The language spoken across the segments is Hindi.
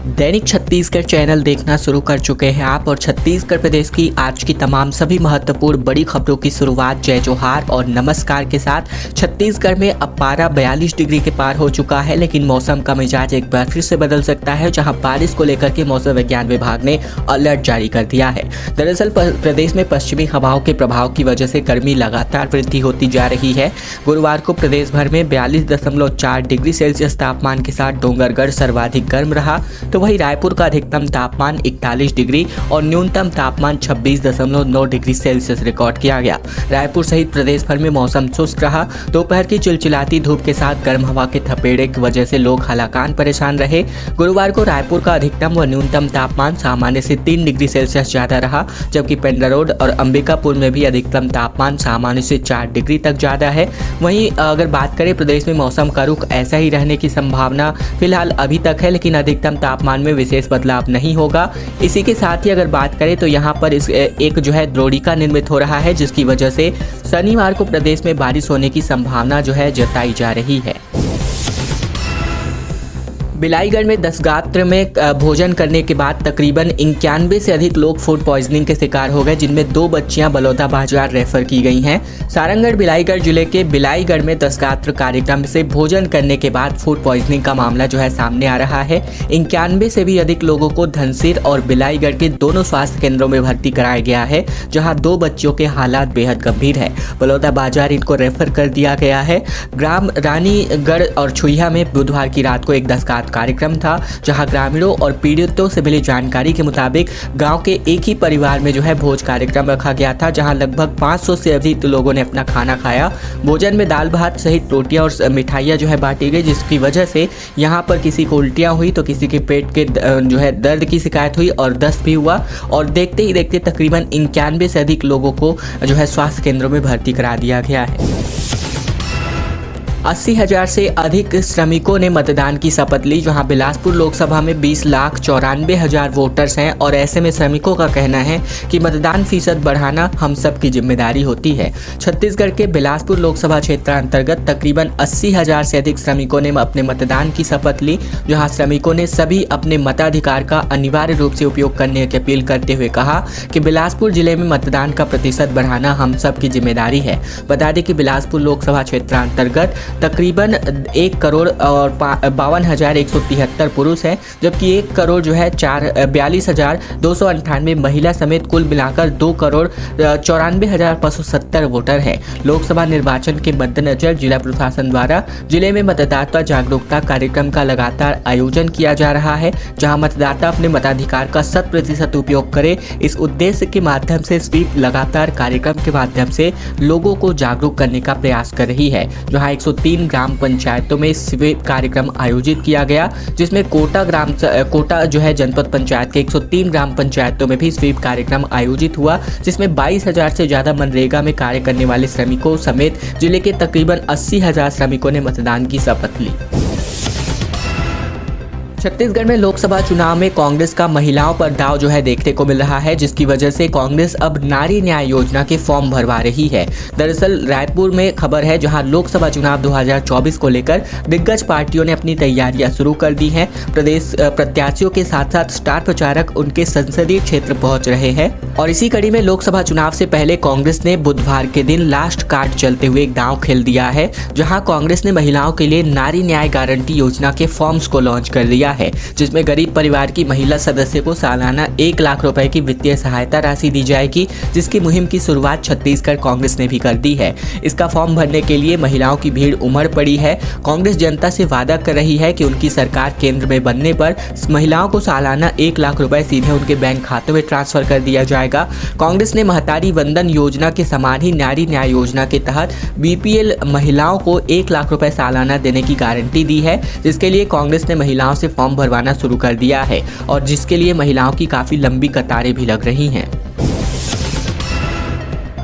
दैनिक छत्तीसगढ़ चैनल देखना शुरू कर चुके हैं आप और छत्तीसगढ़ प्रदेश की आज की तमाम सभी महत्वपूर्ण बड़ी खबरों की शुरुआत जय जोहार और नमस्कार के साथ। छत्तीसगढ़ में अब पारा 42 डिग्री के पार हो चुका है, लेकिन मौसम का मिजाज एक बार फिर से बदल सकता है, जहां बारिश को लेकर के मौसम विज्ञान विभाग ने अलर्ट जारी कर दिया है। दरअसल प्रदेश में पश्चिमी हवाओं के प्रभाव की वजह से गर्मी लगातार वृद्धि होती जा रही है। गुरुवार को प्रदेश भर में 42.4 डिग्री सेल्सियस तापमान के साथ डोंगरगढ़ सर्वाधिक गर्म रहा, तो वहीं रायपुर का अधिकतम तापमान 41 डिग्री और न्यूनतम तापमान 26.9 डिग्री सेल्सियस रिकॉर्ड किया गया। रायपुर सहित प्रदेश भर में मौसम शुष्क रहा। दोपहर की चिलचिलाती धूप के साथ गर्म हवा के थपेड़े की वजह से लोग हलाकान परेशान रहे। गुरुवार को रायपुर का अधिकतम व न्यूनतम तापमान सामान्य से 3 डिग्री सेल्सियस ज्यादा रहा, जबकि पेंड्रा रोड और अंबिकापुर में भी अधिकतम तापमान सामान्य से 4 डिग्री तक ज्यादा है। वहीं अगर बात करें प्रदेश में मौसम का रुख ऐसा ही रहने की संभावना फिलहाल अभी तक है, लेकिन अधिकतम तापमान में विशेष बदलाव नहीं होगा। इसी के साथ ही अगर बात करें तो यहाँ पर एक द्रोणिका निर्मित हो रहा है, जिसकी वजह से शनिवार को प्रदेश में बारिश होने की संभावना जताई जा रही है। बिलाईगढ़ में 10 गात्र में भोजन करने के बाद तकरीबन 91 से अधिक लोग फूड पॉइजनिंग के शिकार हो गए, जिनमें 2 बच्चियां बलौदाबाजार रेफर की गई हैं। सारंगढ़ बिलाईगढ़ जिले के बिलाईगढ़ में 10 गात्र कार्यक्रम से भोजन करने के बाद फूड पॉइजनिंग का मामला सामने आ रहा है। 91 से भी अधिक लोगों को धनसिर और बिलाईगढ़ के दोनों स्वास्थ्य केंद्रों में भर्ती कराया गया है, जहाँ 2 बच्चियों के हालात बेहद गंभीर है। बलौदाबाजार इनको रेफर कर दिया गया है। ग्राम रानीगढ़ और छुइया में बुधवार की रात को एक 10 कार्यक्रम था, जहां ग्रामीणों और पीड़ितों से मिली जानकारी के मुताबिक गांव के एक ही परिवार में भोज कार्यक्रम रखा गया था, जहां लगभग 500 से अधिक लोगों ने अपना खाना खाया। भोजन में दाल भात सहित रोटियां और मिठाइयां बांटी गई, जिसकी वजह से यहां पर किसी को उल्टियां हुई तो किसी के पेट के दर्द की शिकायत हुई और दस्त भी हुआ। और देखते ही देखते तकरीबन 91 से अधिक लोगों को स्वास्थ्य केंद्रों में भर्ती करा दिया गया है। 80,000 से अधिक श्रमिकों ने मतदान की शपथ ली, जहां बिलासपुर लोकसभा में 20,94,000 वोटर्स हैं और ऐसे में श्रमिकों का कहना है कि मतदान फीसद बढ़ाना हम सब की जिम्मेदारी होती है। छत्तीसगढ़ के बिलासपुर लोकसभा क्षेत्र अंतर्गत तकरीबन 80,000 से अधिक श्रमिकों ने अपने मतदान की शपथ ली, जहां श्रमिकों ने सभी अपने मताधिकार का अनिवार्य रूप से उपयोग करने की अपील करते हुए कहा कि बिलासपुर जिले में मतदान का प्रतिशत बढ़ाना हम सब की जिम्मेदारी है। बता दें कि बिलासपुर लोकसभा क्षेत्र अंतर्गत तकरीबन 1 करोड़ और 52,173 पुरुष हैं, जबकि 1 करोड़ 42,298 महिला समेत कुल मिलाकर 2 करोड़ 94,570 वोटर हैं। लोकसभा निर्वाचन के मद्देनजर जिला प्रशासन द्वारा जिले में मतदाता जागरूकता कार्यक्रम का लगातार आयोजन किया जा रहा है, जहां मतदाता अपने मताधिकार का 100% उपयोग करे। इस उद्देश्य के माध्यम से स्वीप लगातार कार्यक्रम के माध्यम से लोगों को जागरूक करने का प्रयास कर रही है, जहां 103 ग्राम पंचायतों में स्वीप कार्यक्रम आयोजित किया गया, जिसमें कोटा जनपद पंचायत के 103 ग्राम पंचायतों में भी स्वीप कार्यक्रम आयोजित हुआ, जिसमें 22,000 से ज्यादा मनरेगा में कार्य करने वाले श्रमिकों समेत जिले के तकरीबन 80,000 श्रमिकों ने मतदान की शपथ ली। छत्तीसगढ़ में लोकसभा चुनाव में कांग्रेस का महिलाओं पर दाव देखने को मिल रहा है, जिसकी वजह से कांग्रेस अब नारी न्याय योजना के फॉर्म भरवा रही है। दरअसल रायपुर में खबर है, जहां लोकसभा चुनाव 2024 को लेकर दिग्गज पार्टियों ने अपनी तैयारियां शुरू कर दी हैं। प्रदेश प्रत्याशियों के साथ साथ स्टार प्रचारक उनके संसदीय क्षेत्र पहुंच रहे हैं और इसी कड़ी में लोकसभा चुनाव से पहले कांग्रेस ने बुधवार के दिन लास्ट कार्ड चलते हुए एक दांव खेल दिया है, जहां कांग्रेस ने महिलाओं के लिए नारी न्याय गारंटी योजना के फॉर्म्स को लॉन्च कर दिया है, जिसमें गरीब परिवार की महिला सदस्य को सालाना 1 लाख रुपए की वित्तीय सहायता राशि दी जाएगी, जिसकी मुहिम की शुरुआत छत्तीसगढ़ कांग्रेस ने भी कर दी है। इसका फॉर्म भरने के लिए महिलाओं की भीड़ उमड़ पड़ी है। कांग्रेस जनता से वादा कर रही है कि उनकी सरकार केंद्र में बनने पर महिलाओं को सालाना 1 लाख रुपए सीधे उनके बैंक खातों में ट्रांसफर कर दिया जाएगा। कांग्रेस ने महतारी वंदन योजना के समान ही नारी न्याय योजना के तहत BPL महिलाओं को 1 लाख रुपए सालाना देने की गारंटी दी है, जिसके लिए कांग्रेस ने महिलाओं से फॉर्म भरवाना शुरू कर दिया है और जिसके लिए महिलाओं की काफी लंबी कतारें भी लग रही हैं।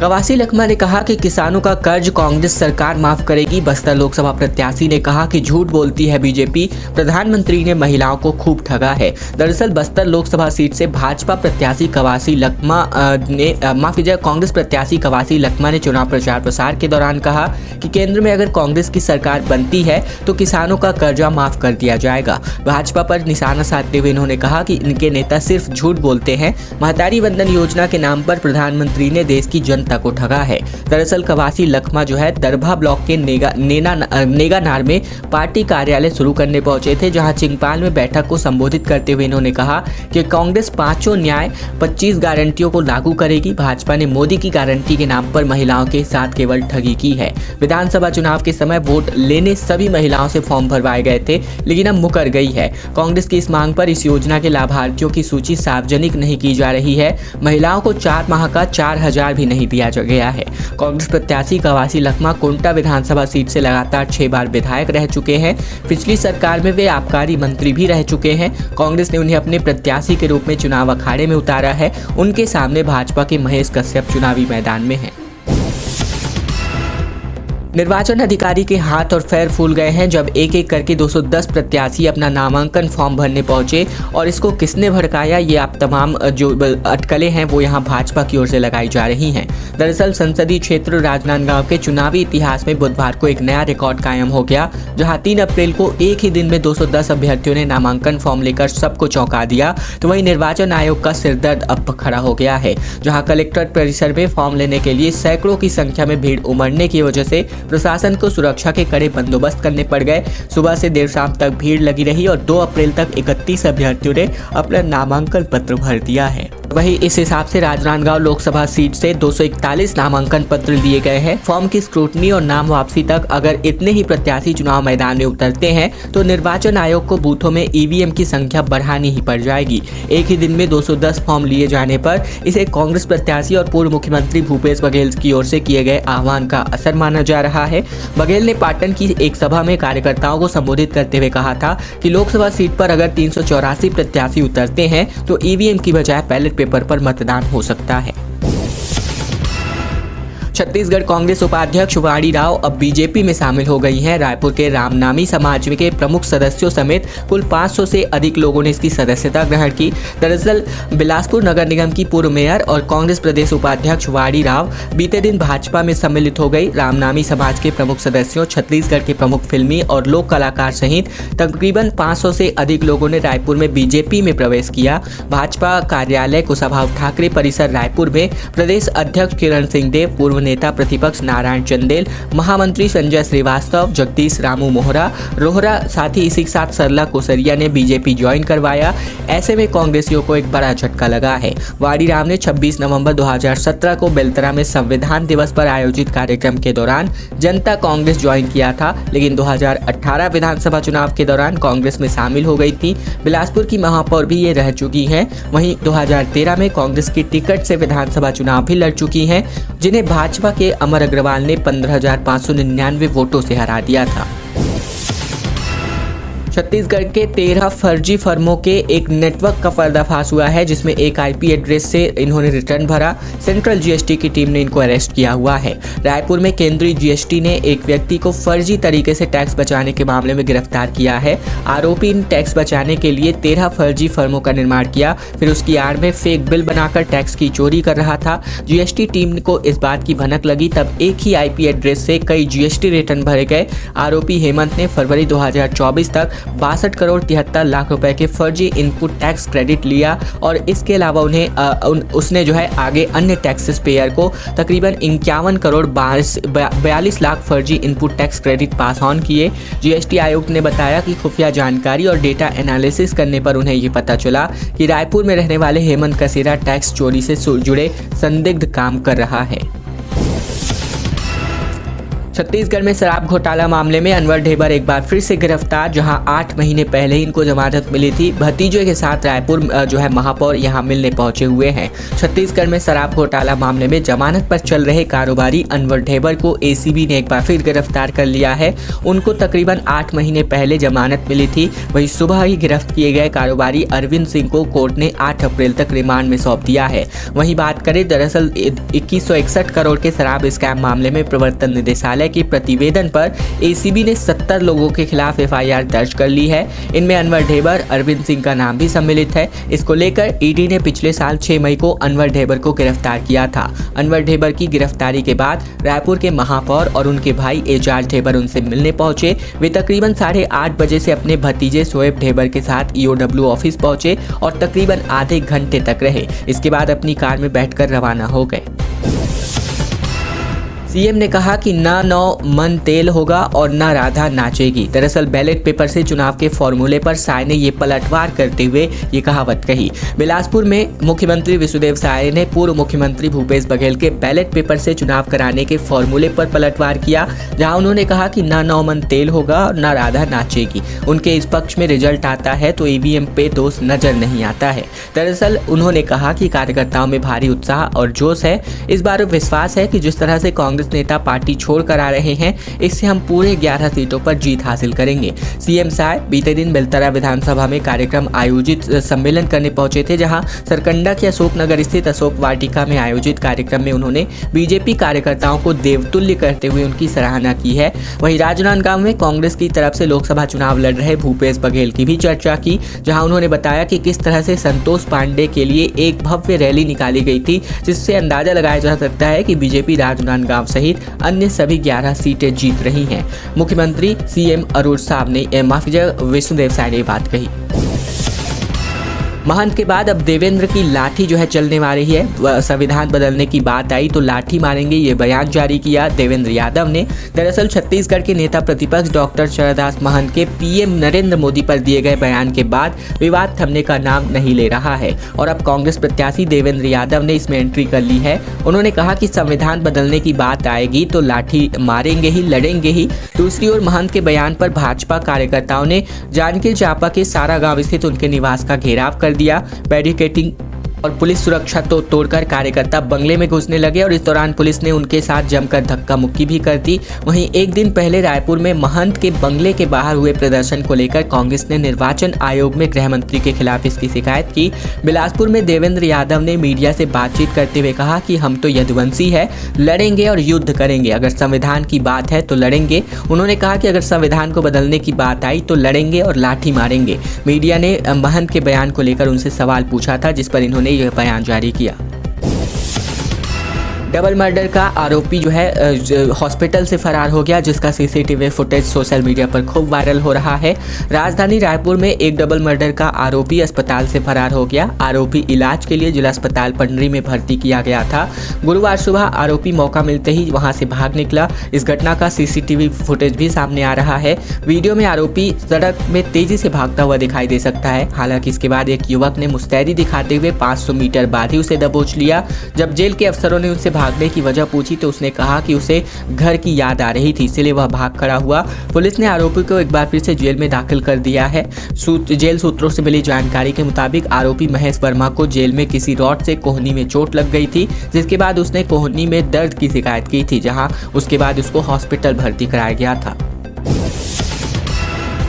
कवासी लखमा ने कहा कि किसानों का कर्ज कांग्रेस सरकार माफ करेगी। बस्तर लोकसभा प्रत्याशी ने कहा कि झूठ बोलती है बीजेपी, प्रधानमंत्री ने महिलाओं को खूब ठगा है। दरअसल बस्तर लोकसभा सीट से भाजपा प्रत्याशी कवासी लखमा कांग्रेस प्रत्याशी कवासी लखमा ने चुनाव प्रचार प्रसार के दौरान कहा कि केंद्र में अगर कांग्रेस की सरकार बनती है तो किसानों का कर्जा माफ कर दिया जाएगा। भाजपा पर निशाना साधते हुए इन्होंने कहा कि इनके नेता सिर्फ झूठ बोलते हैं। महतारी वंदन योजना के नाम पर प्रधानमंत्री ने देश की जनता को ठगा है। दरअसल कवासी लखमा जो है दरभा ब्लॉक के नेगानार में पार्टी कार्यालय शुरू करने पहुंचे थे, जहां चिंगपाल में बैठक को संबोधित करते हुए इन्होंने कहा कि कांग्रेस 5 न्याय 25 गारंटियों को लागू करेगी। भाजपा ने मोदी की गारंटी के नाम पर महिलाओं के साथ केवल ठगी की है। विधानसभा चुनाव के समय वोट लेने सभी महिलाओं से फॉर्म भरवाए गए थे, लेकिन अब मुकर गई है। कांग्रेस की इस मांग पर इस योजना के लाभार्थियों की सूची सार्वजनिक नहीं की जा रही है। महिलाओं को 4 माह का 4000 भी नहीं दिया गया है। कांग्रेस प्रत्याशी कवासी लखमा कोंटा विधानसभा सीट से लगातार 6 बार विधायक रह चुके हैं। पिछली सरकार में वे आबकारी मंत्री भी रह चुके हैं। कांग्रेस ने उन्हें अपने प्रत्याशी के रूप में चुनाव अखाड़े में उतारा है। उनके सामने भाजपा के महेश कश्यप चुनावी मैदान में हैं। निर्वाचन अधिकारी के हाथ और पैर फूल गए हैं जब एक एक करके 210 प्रत्याशी अपना नामांकन फॉर्म भरने पहुंचे। और इसको किसने भड़काया, ये आप तमाम जो अटकलें हैं वो यहां भाजपा की ओर से लगाई जा रही हैं। दरअसल संसदीय क्षेत्र राजनांदगांव के चुनावी इतिहास में बुधवार को एक नया रिकॉर्ड कायम हो गया, जहां 3 अप्रैल को एक ही दिन में 210 अभ्यर्थियों ने नामांकन फॉर्म लेकर सबको चौंका दिया। तो वहीं निर्वाचन आयोग का सिरदर्द अब खड़ा हो गया है, जहाँ कलेक्ट्रेट परिसर में फॉर्म लेने के लिए सैकड़ों की संख्या में भीड़ उमड़ने की वजह से प्रशासन को सुरक्षा के कड़े बंदोबस्त करने पड़ गए। सुबह से देर शाम तक भीड़ लगी रही और 2 अप्रैल तक 31 अभ्यर्थियों ने अपना नामांकन पत्र भर दिया है। वहीं इस हिसाब से राजनांदगांव लोकसभा सीट से 241 नामांकन पत्र दिए गए हैं। फॉर्म की स्क्रूटनी और नाम वापसी तक अगर इतने ही प्रत्याशी चुनाव मैदान में उतरते हैं तो निर्वाचन आयोग को बूथों में ईवीएम की संख्या बढ़ानी ही पड़ जाएगी। एक ही दिन में 210 फॉर्म लिए जाने पर इसे कांग्रेस प्रत्याशी और पूर्व मुख्यमंत्री भूपेश बघेल की ओर से किए गए आह्वान का असर माना जा रहा है। बघेल ने पाटन की एक सभा में कार्यकर्ताओं को संबोधित करते हुए कहा था कि लोकसभा सीट पर अगर 384 प्रत्याशी उतरते हैं तो ईवीएम की बजाय बैलेट पेपर पर मतदान हो सकता है। छत्तीसगढ़ कांग्रेस उपाध्यक्ष वाणी राव अब बीजेपी में शामिल हो गई हैं। रायपुर के रामनामी समाज के प्रमुख सदस्यों समेत कुल 500 से अधिक लोगों ने इसकी सदस्यता ग्रहण की। दरअसल बिलासपुर नगर निगम की पूर्व मेयर और कांग्रेस प्रदेश उपाध्यक्ष वाणी राव बीते दिन भाजपा में सम्मिलित हो गई। रामनामी समाज के प्रमुख सदस्यों, छत्तीसगढ़ के प्रमुख फिल्मी और लोक कलाकार सहित तकरीबन 500 से अधिक लोगों ने रायपुर में बीजेपी में प्रवेश किया। भाजपा कार्यालय कुशाभाऊ ठाकरे परिसर रायपुर में प्रदेश अध्यक्ष किरण सिंहदेव, पूर्व नेता प्रतिपक्ष नारायण चंदेल, महामंत्री संजय श्रीवास्तव, जगदीश रामू मोहरा रोहरा, साथ ही इसी के साथ सरला कोसरिया ने बीजेपी ज्वाइन करवाया। ऐसे में कांग्रेसियों को एक बड़ा झटका लगा है। वाणी राव ने 26 नवंबर 2017 को बेलतरा में संविधान दिवस पर आयोजित कार्यक्रम के दौरान जनता कांग्रेस ज्वाइन किया था, लेकिन 2018 विधानसभा चुनाव के दौरान कांग्रेस में शामिल हो गई थी। बिलासपुर की महापौर भी ये रह चुकी हैं। वहीं 2013 में कांग्रेस की टिकट से विधानसभा चुनाव भी लड़ चुकी हैं, जिन्हें भाजपा के अमर अग्रवाल ने 15,599 वोटों से हरा दिया था। छत्तीसगढ़ के 13 फर्जी फर्मों के एक नेटवर्क का पर्दाफाश हुआ है, जिसमें एक आईपी एड्रेस से इन्होंने रिटर्न भरा। सेंट्रल जीएसटी की टीम ने इनको अरेस्ट किया हुआ है। रायपुर में केंद्रीय जीएसटी ने एक व्यक्ति को फर्जी तरीके से टैक्स बचाने के मामले में गिरफ्तार किया है। आरोपी इन टैक्स बचाने के लिए 13 फर्जी फर्मों का निर्माण किया, फिर उसकी आड़ में फेक बिल बनाकर टैक्स की चोरी कर रहा था। जीएसटी टीम को इस बात की भनक लगी, तब एक ही आईपी एड्रेस से कई जीएसटी रिटर्न भरे गए। आरोपी हेमंत ने फरवरी 2024 तक 62 करोड़ 73 लाख रुपए के फर्जी इनपुट टैक्स क्रेडिट लिया और इसके अलावा उसने जो है आगे अन्य टैक्सेस पेयर को तकरीबन 51 करोड़ 42 लाख फर्जी input tax credit pass on किए। जीएसटी आयोग ने बताया कि खुफिया जानकारी और डेटा एनालिसिस करने पर उन्हें ये पता चला कि रायपुर में रहने वाले हेमंत कसेरा टैक्स चोरी से जुड़े संदिग्ध काम कर रहा है। छत्तीसगढ़ में शराब घोटाला मामले में अनवर ढेबर एक बार फिर से गिरफ्तार, जहां 8 महीने पहले ही इनको जमानत मिली थी। भतीजे के साथ रायपुर महापौर यहां मिलने पहुंचे हुए हैं। छत्तीसगढ़ में शराब घोटाला मामले में जमानत पर चल रहे कारोबारी अनवर ढेबर को एसीबी ने एक बार फिर गिरफ्तार कर लिया है। उनको तकरीबन 8 महीने पहले जमानत मिली थी। वहीं सुबह ही गिरफ्तार किए गए कारोबारी अरविंद सिंह को कोर्ट ने 8 अप्रैल तक रिमांड में सौंप दिया है। वहीं बात करें, दरअसल 2161 करोड़ के शराब स्कैम मामले में प्रवर्तन निदेशालय के प्रतिवेदन पर एसीबी ने 70 लोगों के खिलाफ एफआईआर दर्ज कर ली है। इनमें अनवर ढेबर, अरविंद सिंह का नाम भी सम्मिलित है। इसको लेकर ईडी ने पिछले साल 6 मई को अनवर ढेबर को गिरफ्तार किया था। अनवर ढेबर की गिरफ्तारी के बाद रायपुर के महापौर और उनके भाई एजाज ढेबर उनसे मिलने पहुंचे। वे तकरीबन 8:30 बजे से अपने भतीजे शोएब ढेबर के साथ ईओडब्ल्यू ऑफिस पहुंचे और तकरीबन आधे घंटे तक रहे। इसके बाद अपनी कार में बैठकर रवाना हो गए। सीएम ने कहा कि ना नौ मन तेल होगा और ना राधा नाचेगी। दरअसल बैलेट पेपर से चुनाव के फॉर्मूले पर साय ने ये पलटवार करते हुए ये कहावत कही। बिलासपुर में मुख्यमंत्री विष्णुदेव साय ने पूर्व मुख्यमंत्री भूपेश बघेल के बैलेट पेपर से चुनाव कराने के फॉर्मूले पर पलटवार किया, जहां उन्होंने कहा कि ना नौ मन तेल होगा और ना राधा नाचेगी। उनके इस पक्ष में रिजल्ट आता है तो ईवीएम पे दोष नजर नहीं आता है। दरअसल उन्होंने कहा कि कार्यकर्ताओं में भारी उत्साह और जोश है। इस बार विश्वास है कि जिस तरह से कांग्रेस नेता पार्टी छोड़कर आ रहे हैं, इससे हम पूरे 11 सीटों पर जीत हासिल करेंगे। सीएम साय बीते दिन बेलतरा विधानसभा में कार्यक्रम आयोजित सम्मेलन करने पहुंचे थे, जहां सरकंडा के अशोकनगर स्थित अशोक वाटिका में आयोजित कार्यक्रम में उन्होंने बीजेपी कार्यकर्ताओं को देवतुल्य करते हुए उनकी सराहना की है। वहीं राजनांदगांव में कांग्रेस की तरफ से लोकसभा चुनाव लड़ रहे भूपेश बघेल की भी चर्चा की, जहां उन्होंने बताया कि किस तरह से संतोष पांडे के लिए एक भव्य रैली निकाली गई थी, जिससे अंदाजा लगाया जा सकता है कि बीजेपी राजनांदगांव सहित अन्य सभी 11 सीटें जीत रही हैं। मुख्यमंत्री सीएम अरुण साहब ने विष्णुदेव साय ने बात कही। महंत के बाद अब देवेंद्र की लाठी चलने वाली है। संविधान बदलने की बात आई तो लाठी मारेंगे, ये बयान जारी किया देवेंद्र यादव ने। दरअसल छत्तीसगढ़ के नेता प्रतिपक्ष डॉक्टर चरणदास महंत के पीएम नरेंद्र मोदी पर दिए गए बयान के बाद विवाद थमने का नाम नहीं ले रहा है और अब कांग्रेस प्रत्याशी देवेंद्र यादव ने इसमें एंट्री कर ली है। उन्होंने कहा कि संविधान बदलने की बात आएगी तो लाठी मारेंगे ही, लड़ेंगे ही। दूसरी ओर महंत के बयान पर भाजपा कार्यकर्ताओं ने जांजगीर चांपा के सारा गांव स्थित उनके निवास का घेराव कर दिया। बैरिकेडिंग और पुलिस सुरक्षा तो तोड़कर कार्यकर्ता बंगले में घुसने लगे और इस दौरान पुलिस ने उनके साथ जमकर धक्का मुक्की भी कर दी। वहीं एक दिन पहले रायपुर में महंत के बंगले के बाहर हुए प्रदर्शन को लेकर कांग्रेस ने निर्वाचन आयोग में गृह मंत्री के खिलाफ इसकी शिकायत की। बिलासपुर में देवेंद्र यादव ने मीडिया से बातचीत करते हुए कहा कि हम तो यदुवंशी है, लड़ेंगे और युद्ध करेंगे। अगर संविधान की बात है तो लड़ेंगे। उन्होंने कहा कि अगर संविधान को बदलने की बात आई तो लड़ेंगे और लाठी मारेंगे। मीडिया ने महंत के बयान को लेकर उनसे सवाल पूछा था, जिस पर इन्होंने यह बयान जारी किया। डबल मर्डर का आरोपी हॉस्पिटल से फरार हो गया, जिसका सीसीटीवी फुटेज सोशल मीडिया पर खूब वायरल हो रहा है। राजधानी रायपुर में एक डबल मर्डर का आरोपी अस्पताल से फरार हो गया। आरोपी इलाज के लिए जिला अस्पताल पंडरी में भर्ती किया गया था। गुरुवार सुबह आरोपी मौका मिलते ही वहां से भाग निकला। इस घटना का सीसीटीवी फुटेज भी सामने आ रहा है। वीडियो में आरोपी सड़क में तेजी से भागता हुआ दिखाई दे सकता है। हालांकि इसके बाद एक युवक ने मुस्तैदी दिखाते हुए 500 मीटर बाद ही उसे दबोच लिया। जब जेल के अफसरों ने उससे भागने की वजह पूछी तो उसने कहा कि उसे घर की याद आ रही थी, इसलिए वह भाग खड़ा हुआ। पुलिस ने आरोपी को एक बार फिर से जेल में दाखिल कर दिया है। जेल सूत्रों से मिली जानकारी के मुताबिक आरोपी महेश वर्मा को जेल में किसी रॉड से कोहनी में चोट लग गई थी, जिसके बाद उसने कोहनी में दर्द की शिकायत की थी, जहां उसके बाद उसको हॉस्पिटल भर्ती कराया गया था।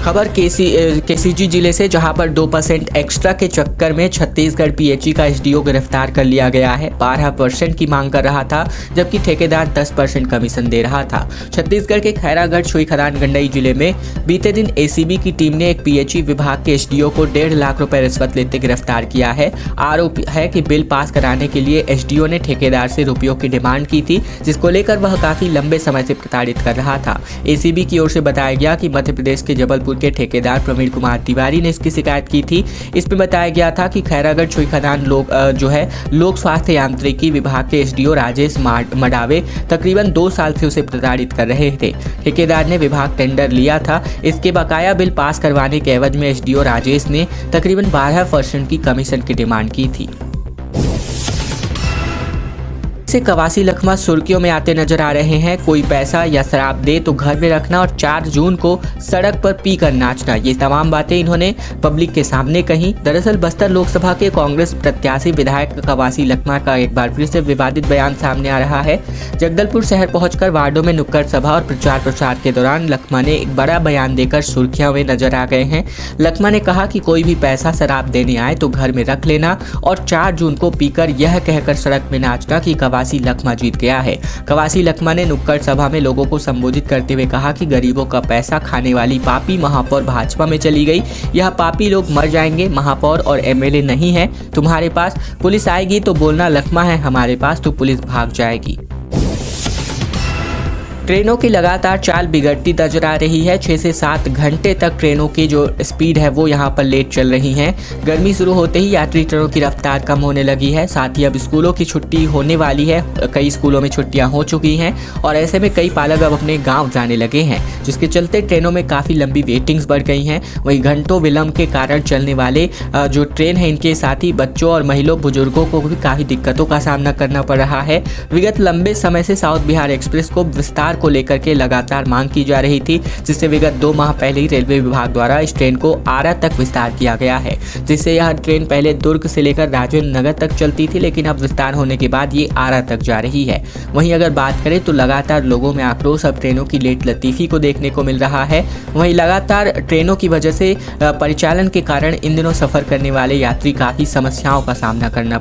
खबर केसीजी जिले से, जहां पर 2% एक्स्ट्रा के चक्कर में छत्तीसगढ़ पीएचई का एसडीओ गिरफ्तार कर लिया गया है। 12% की मांग कर रहा था, जबकि ठेकेदार 10% कमीशन दे रहा था। छत्तीसगढ़ के खैरागढ़ छुईखदान गंडई जिले में बीते दिन एसीबी की टीम ने एक पीएचई विभाग के एसडीओ को 1.5 लाख रुपए रिश्वत लेते गिरफ्तार किया है। आरोप है कि बिल पास कराने के लिए एसडीओ ने ठेकेदार से रुपयों की डिमांड की थी, जिसको लेकर वह काफी लंबे समय से प्रताड़ित कर रहा था। एसीबी की ओर से बताया गया कि मध्य प्रदेश के जबलपुर के ठेकेदार प्रवीण कुमार तिवारी ने इसकी शिकायत की थी। इसमें बताया गया था कि खैरागढ़ छुईखदान लोक स्वास्थ्य यांत्रिकी विभाग के एसडीओ राजेश मडावे तकरीबन 2 साल से उसे प्रताड़ित कर रहे थे। ठेकेदार ने विभाग टेंडर लिया था। इसके बकाया बिल पास करवाने के एवज में एसडीओ राजेश ने तकरीबन 12% की कमीशन की डिमांड की थी। से कवासी लखमा सुर्खियों में आते नजर आ रहे हैं। कोई पैसा या शराब दे तो घर में रखना और 4 जून को सड़क पर पीकर नाचना, ये तमाम बातें इन्होंने पब्लिक के सामने कही। दरअसल बस्तर लोकसभा के कांग्रेस प्रत्याशी विधायक कवासी लखमा का एक बार फिर से विवादित बयान सामने आ रहा है। जगदलपुर शहर पहुंचकर वार्डों में नुक्कड़ सभा और प्रचार के दौरान लखमा ने एक बड़ा बयान देकर सुर्खियों में नजर आ गए हैं। लखमा ने कहा कि कोई भी पैसा शराब देने आए तो घर में रख लेना और 4 जून को पीकर यह कहकर सड़क में नाचना कि कवासी लखमा जीत गया है। कवासी लखमा ने नुक्कड़ सभा में लोगों को संबोधित करते हुए कहा कि गरीबों का पैसा खाने वाली पापी महापौर भाजपा में चली गई। यह पापी लोग मर जाएंगे। महापौर और एमएलए नहीं है तुम्हारे पास, पुलिस आएगी तो बोलना लखमा है हमारे पास, तो पुलिस भाग जाएगी। ट्रेनों की लगातार चाल बिगड़ती नजर आ रही है। 6 से 7 घंटे तक ट्रेनों की जो स्पीड है वो यहाँ पर लेट चल रही हैं। गर्मी शुरू होते ही यात्री ट्रेनों की रफ्तार कम होने लगी है। साथ ही अब स्कूलों की छुट्टी होने वाली है। कई स्कूलों में छुट्टियां हो चुकी हैं और ऐसे में कई पालक अब अपने गांव जाने लगे हैं, जिसके चलते ट्रेनों में काफ़ी लंबी वेटिंग्स बढ़ गई हैं। वहीं घंटों विलंब के कारण चलने वाले जो ट्रेन है इनके साथ ही बच्चों और महिलाओं बुजुर्गों को भी काफ़ी दिक्कतों का सामना करना पड़ रहा है। विगत लंबे समय से साउथ बिहार एक्सप्रेस को विस्तार को लेकर के लगातार मांग की जा रही थी, जिससे विगत 2 माह पहले ही रेलवे विभाग द्वारा इस ट्रेन को आरा तक विस्तार किया गया है, जिससे यह ट्रेन पहले दुर्ग से लेकर राजेंद्र नगर तक चलती थी, लेकिन अब विस्तार होने के बाद ये आरा तक जा रही है। वहीं अगर बात करें तो लगातार लोगों में आक्रोश अब ट्रेनों की लेट लतीफी को देखने को मिल रहा है। वहीं लगातार ट्रेनों की वजह से परिचालन के कारण इन दिनों सफर करने वाले यात्री काफी समस्याओं का सामना करना